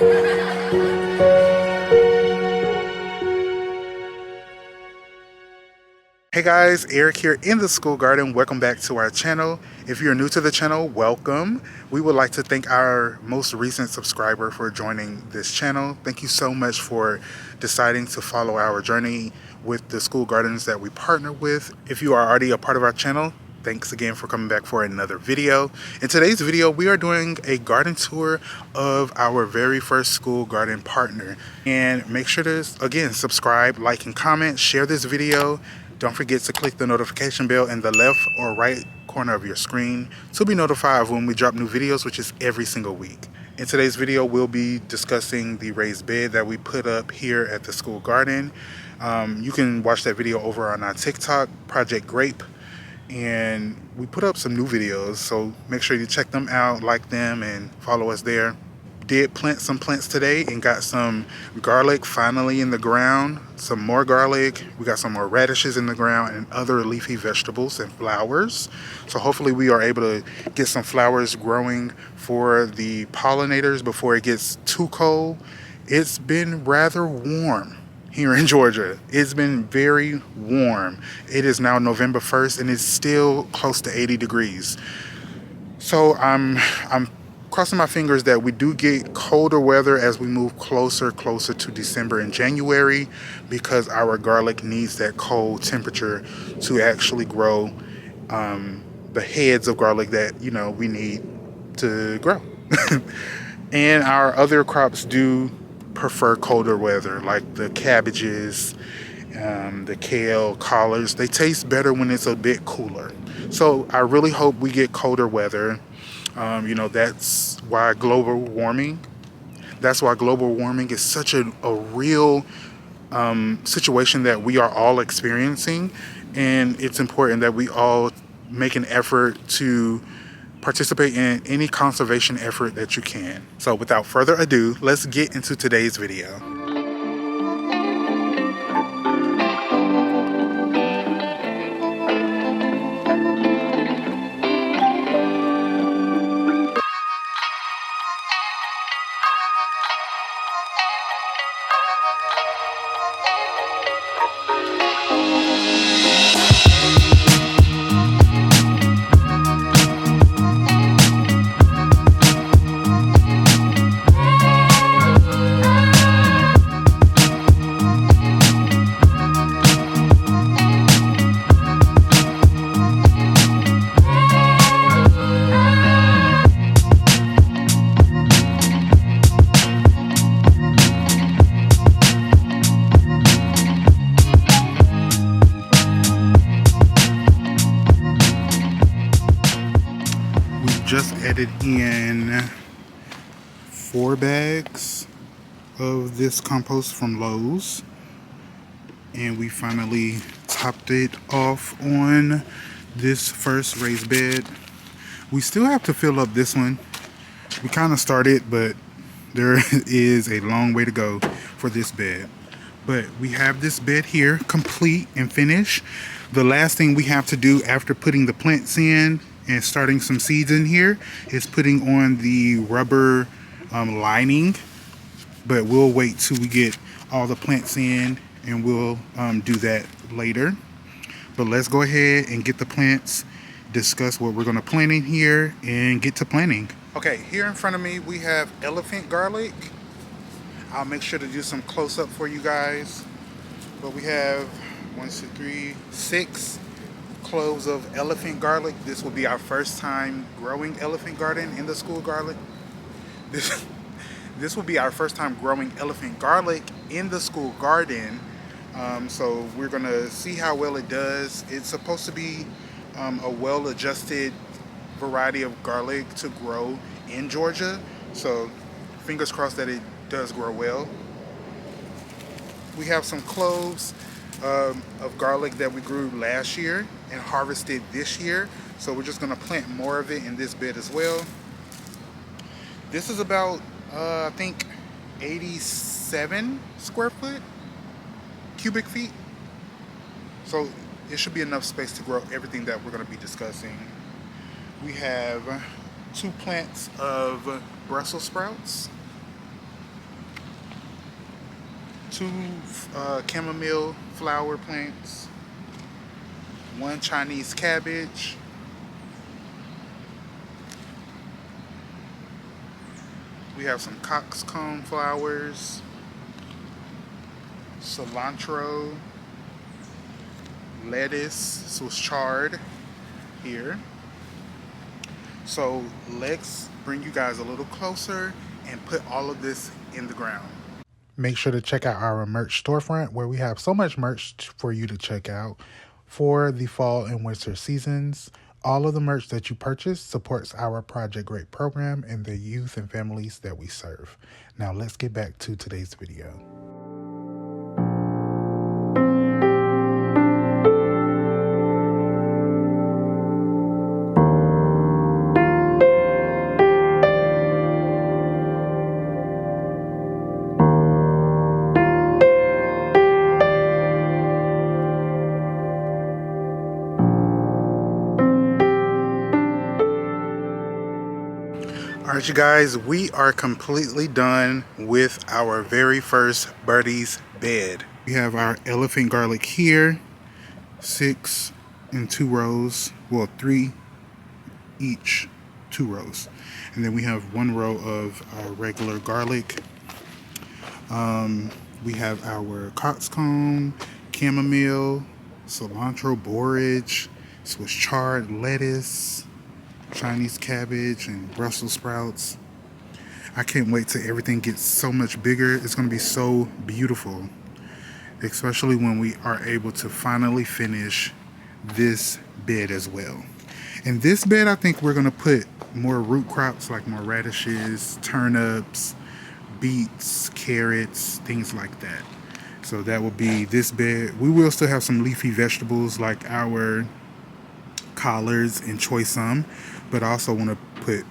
Hey guys, Eric here in the school garden. Welcome back to our channel. If you're new to the channel, welcome. We would like to thank our most recent subscriber for joining this channel. Thank you so much for deciding to follow our journey with the school gardens that we partner with. If you are already a part of our channel, thanks again for coming back for another video. In today's video, we are doing a garden tour of our very first school garden partner. And make sure to, again, subscribe, like, and comment, share this video. Don't forget to click the notification bell in the left or right corner of your screen to be notified of when we drop new videos, which is every single week. In today's video, we'll be discussing the raised bed that we put up here at the school garden. You can watch that video over on our TikTok, Project Grape. And we put up some new videos, so make sure you check them out, like them, and follow us there. Did plant some plants today and got some garlic finally in the ground, some more garlic. We got some more radishes in the ground and other leafy vegetables and flowers. So hopefully we are able to get some flowers growing for the pollinators before it gets too cold. It's been rather warm here in Georgia. It's been very warm. It is now November 1st and it's still close to 80 degrees. So I'm crossing my fingers that we do get colder weather as we move closer to December and January, because our garlic needs that cold temperature to actually grow the heads of garlic that, you know, we need to grow. And our other crops do prefer colder weather, like the cabbages, the kale, collards. They taste better when it's a bit cooler. So I really hope we get colder weather. You know, that's why global warming is such a real situation that we are all experiencing, and it's important that we all make an effort to participate in any conservation effort that you can. So without further ado, let's get into today's video. Just added in 4 bags of this compost from Lowe's, and we finally topped it off on this first raised bed. We still have to fill up this one. We kind of started, but there is a long way to go for this bed. But we have this bed here complete and finished. The last thing we have to do after putting the plants in and starting some seeds in here is putting on the rubber lining, but we'll wait till we get all the plants in and we'll do that later. But let's go ahead and get the plants, discuss what we're going to plant in here, and get to planting. Okay, here in front of me we have elephant garlic. I'll make sure to do some close-up for you guys. But we have 1, 2, 3, 6 cloves of elephant garlic. This will be our first time growing elephant garden in the school garlic. This will be our first time growing elephant garlic in the school garden. So we're gonna see how well it does. It's supposed to be a well-adjusted variety of garlic to grow in Georgia. So fingers crossed that it does grow well. We have some cloves of garlic that we grew last year and harvested this year, so we're just going to plant more of it in this bed as well. This is about I think 87 square foot cubic feet, so it should be enough space to grow everything that we're going to be discussing. We have 2 plants of Brussels sprouts. 2 chamomile flower plants, 1 Chinese cabbage, we have some coxcomb flowers, cilantro, lettuce, Swiss chard here. So let's bring you guys a little closer and put all of this in the ground. Make sure to check out our merch storefront where we have so much merch for you to check out for the fall and winter seasons. All of the merch that you purchase supports our Project Great program and the youth and families that we serve. Now let's get back to today's video. Alright you guys, we are completely done with our very first Birdies Bed. We have our elephant garlic here, 6 in 2 rows, well 3 each, 2 rows. And then we have 1 row of our regular garlic. We have our coxcomb, chamomile, cilantro, borage, Swiss chard, lettuce, Chinese cabbage, and Brussels sprouts. I can't wait till everything gets so much bigger. It's going to be so beautiful, especially when we are able to finally finish this bed as well. In this bed, I think we're going to put more root crops like more radishes, turnips, beets, carrots, things like that. So that will be this bed. We will still have some leafy vegetables like our collards and choysum, but I also want to put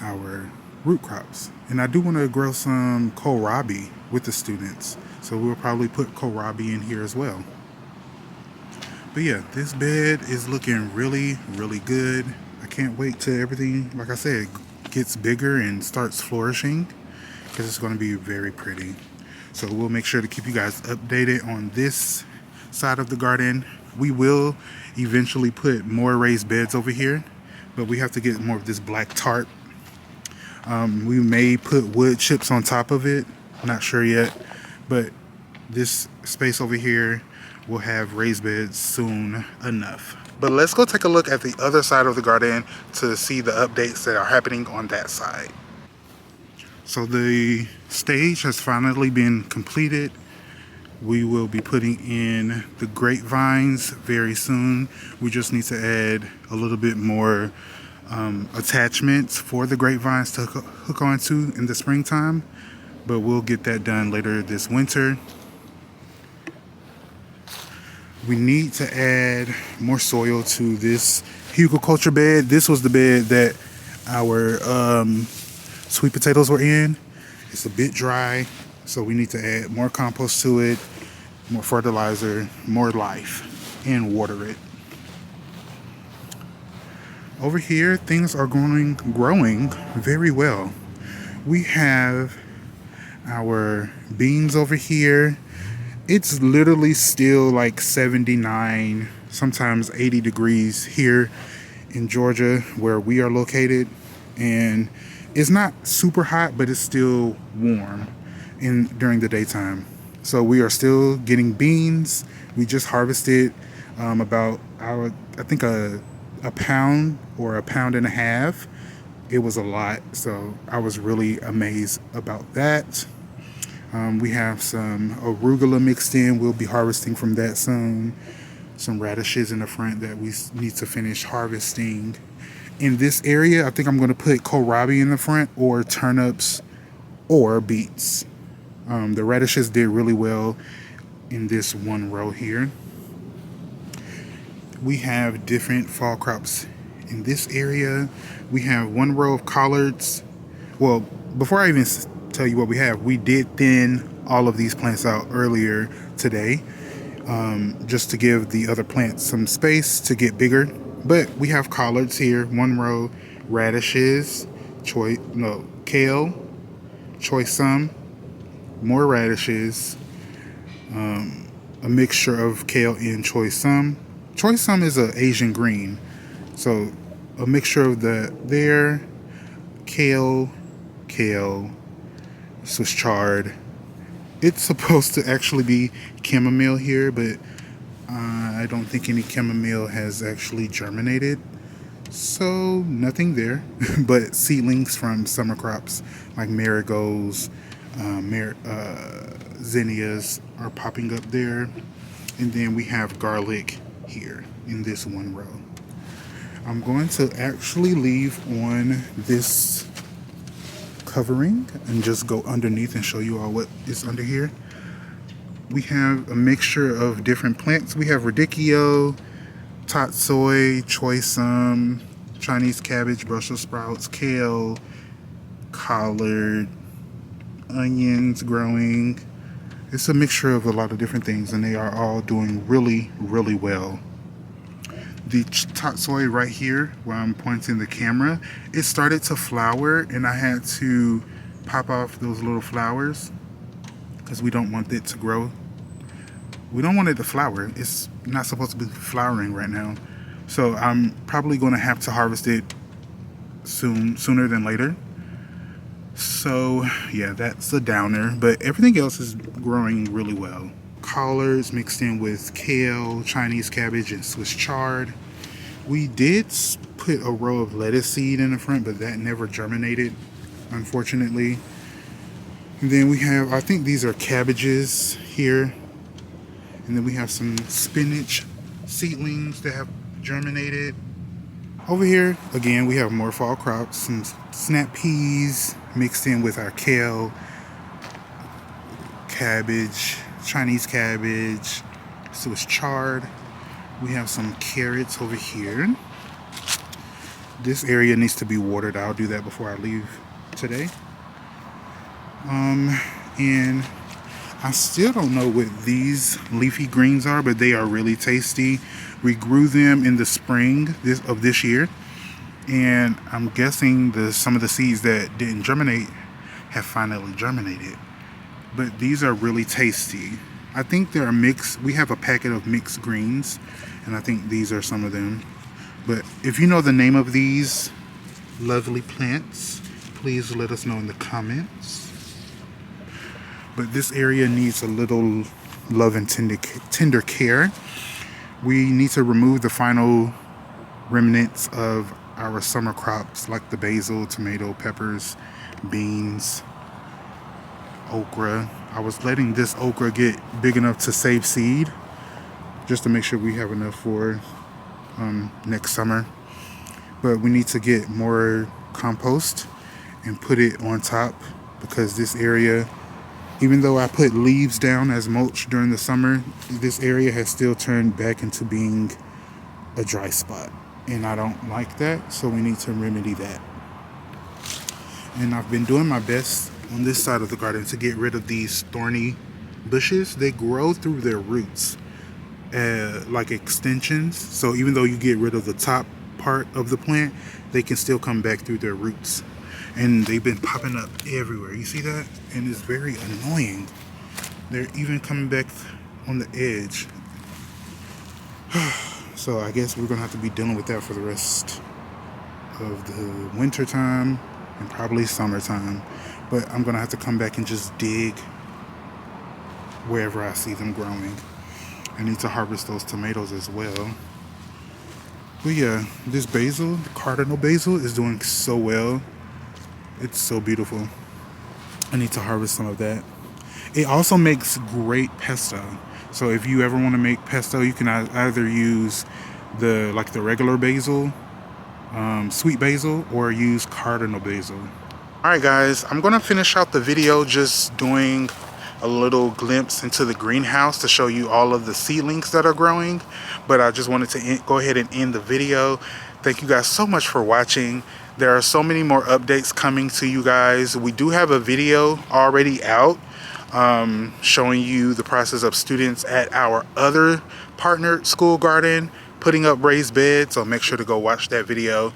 our root crops. And I do want to grow some kohlrabi with the students, so we'll probably put kohlrabi in here as well. But yeah, this bed is looking really, really good. I can't wait till everything, like I said, gets bigger and starts flourishing, because it's going to be very pretty. So we'll make sure to keep you guys updated on this side of the garden. We will eventually put more raised beds over here, but we have to get more of this black tarp. We may put wood chips on top of it, not sure yet, but this space over here will have raised beds soon enough. But let's go take a look at the other side of the garden to see the updates that are happening on that side. So the stage has finally been completed. We will be putting in the grapevines very soon. We just need to add a little bit more attachments for the grapevines to hook onto in the springtime, but we'll get that done later this winter. We need to add more soil to this hugelkultur bed. This was the bed that our sweet potatoes were in. It's a bit dry, so we need to add more compost to it, more fertilizer, more life, and water it. Over here, things are growing very well. We have our beans over here. It's literally still like 79, sometimes 80 degrees here in Georgia where we are located, and it's not super hot, but it's still warm during the daytime. So we are still getting beans. We just harvested about I think a pound or a pound and a half. It was a lot, so I was really amazed about that. We have some arugula mixed in. We'll be harvesting from that soon. Some radishes in the front that we need to finish harvesting. In this area, I think I'm going to put kohlrabi in the front, or turnips, or beets. The radishes did really well in this 1 row here. We have different fall crops in this area. We have 1 row of collards. Well, before I even tell you what we have, we did thin all of these plants out earlier today, just to give the other plants some space to get bigger. But we have collards here, 1 row, radishes, kale, choysum, more radishes, a mixture of kale and choy sum. Choy sum is an Asian green, so a mixture of that there. Kale, Swiss chard. It's supposed to actually be chamomile here, but I don't think any chamomile has actually germinated. So nothing there, but seedlings from summer crops like marigolds, zinnias are popping up there. And then we have garlic here in this one row. I'm going to actually leave on this covering and just go underneath and show you all what is under here. We have a mixture of different plants. We have radicchio, tatsoi, choy sum, Chinese cabbage, Brussels sprouts, kale, collard, onions growing. It's a mixture of a lot of different things, and they are all doing really, really well. The tatsoi right here, where I'm pointing the camera, it started to flower, and I had to pop off those little flowers because we don't want it to grow. We don't want it to flower. It's not supposed to be flowering right now. So I'm probably going to have to harvest it sooner than later. So yeah, that's a downer, but everything else is growing really well. Collards mixed in with kale, Chinese cabbage, and Swiss chard. We did put a row of lettuce seed in the front, but that never germinated, unfortunately. And then we have, I think these are cabbages here. And then we have some spinach seedlings that have germinated. Over here, again, we have more fall crops, some snap peas mixed in with our kale, cabbage, Chinese cabbage, Swiss chard. We have some carrots over here. This area needs to be watered. I'll do that before I leave today. And I still don't know what these leafy greens are, but they are really tasty. We grew them in the spring of this year, and I'm guessing some of the seeds that didn't germinate have finally germinated. But these are really tasty. I think they're mixed. We have a packet of mixed greens, and I think these are some of them. But if you know the name of these lovely plants, please let us know in the comments. But this area needs a little love and tender care. We need to remove the final remnants of our summer crops like the basil, tomato, peppers, beans, okra. I was letting this okra get big enough to save seed, just to make sure we have enough for next summer. But we need to get more compost and put it on top, because this area, even though I put leaves down as mulch during the summer, this area has still turned back into being a dry spot, and I don't like that, so we need to remedy that. And I've been doing my best on this side of the garden to get rid of these thorny bushes. They grow through their roots like extensions, so even though you get rid of the top part of the plant, they can still come back through their roots. And they've been popping up everywhere. You see that? And it's very annoying. They're even coming back on the edge. So I guess we're gonna have to be dealing with that for the rest of the winter time and probably summertime. But I'm gonna have to come back and just dig wherever I see them growing. I need to harvest those tomatoes as well. But yeah, this basil, the cardinal basil, is doing so well. It's so beautiful. I need to harvest some of that. It also makes great pesto. So if you ever want to make pesto, you can either use the regular basil, sweet basil, or use cardinal basil. Alright guys, I'm going to finish out the video just doing a little glimpse into the greenhouse to show you all of the seedlings that are growing. But I just wanted to go ahead and end the video. Thank you guys so much for watching. There are so many more updates coming to you guys. We do have a video already out showing you the process of students at our other partnered school garden putting up raised beds. So make sure to go watch that video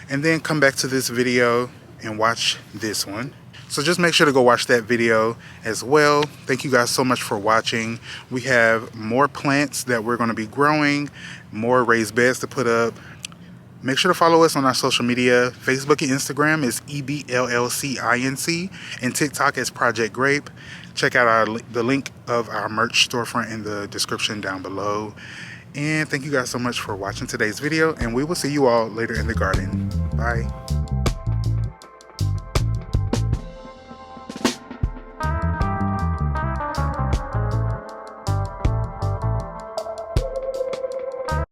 and then come back to this video and watch this one. So just make sure to go watch that video as well. Thank you guys so much for watching. We have more plants that we're going to be growing, more raised beds to put up. Make sure to follow us on our social media. Facebook and Instagram is EBLLCINC, and TikTok is Project Grape. Check out the link of our merch storefront in the description down below. And thank you guys so much for watching today's video, and we will see you all later in the garden. Bye.